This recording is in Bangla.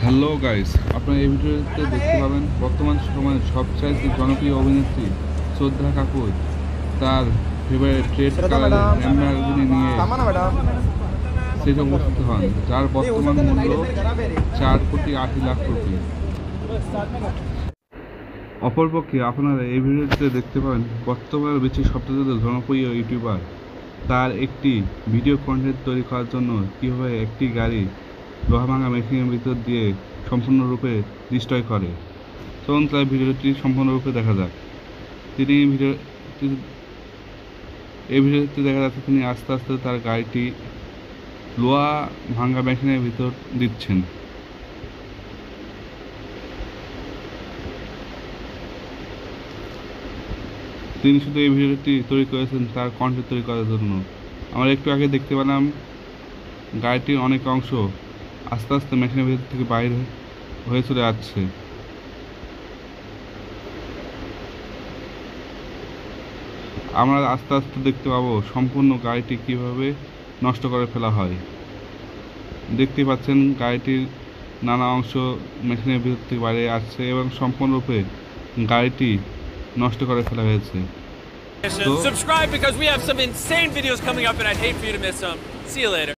হ্যালো গাইস, আপনারা এই ভিডিওতে দেখতে পাবেন বর্তমান সময়ের সবচাইতে জনপ্রিয় অভিনেত্রী শ্রদ্ধা কাপুর তার ফেভারিট ট্রেড কার ল্যাম্বরগিনি নিয়ে সেটা উপস্থিত হন, যার বর্তমান মূল্য 4,80,00,000 কোটি। অপরপক্ষে আপনারা এই ভিডিওতে দেখতে পাবেন বর্তমানে বিশ্বের সবচেয়ে জনপ্রিয় ইউটিউবার তার একটি ভিডিও কন্টেন্ট তৈরি করার জন্য কীভাবে একটি গাড়ি লোহা ভাঙা মেশিনের ভিতর দিয়ে সম্পূর্ণরূপে ডিস্ট্রয় করে। চলুন তার ভিডিওটি সম্পূর্ণরূপে দেখা যাক। তিনি এই ভিডিওতে দেখা যাচ্ছে তিনি আস্তে আস্তে তার গাড়িটি লোহা ভাঙা মেশিনের ভিতর দিচ্ছেন। তিনি শুধু এই ভিডিওটি তৈরি করেছেন তার কন্টেন্ট তৈরি করার জন্য। আমরা একটু আগে দেখতে পেলাম গাড়িটির অনেক অংশ আস্তে আস্তে মেশিনের ভিতর থেকে বাইরে হয়ে চলে যাচ্ছে। আমরা আস্তে আস্তে দেখতে পাবো সম্পূর্ণ গাড়িটি কিভাবে নষ্ট করে ফেলা হয়। দেখতে পাচ্ছেন গাড়িটির নানা অংশ মেশিনের ভিতর থেকে বাইরে আসছে এবং সম্পূর্ণরূপে গাড়িটি নষ্ট করে ফেলা হয়েছে। Subscribe because we have some insane videos coming up and I'd hate for you to miss them. See you later.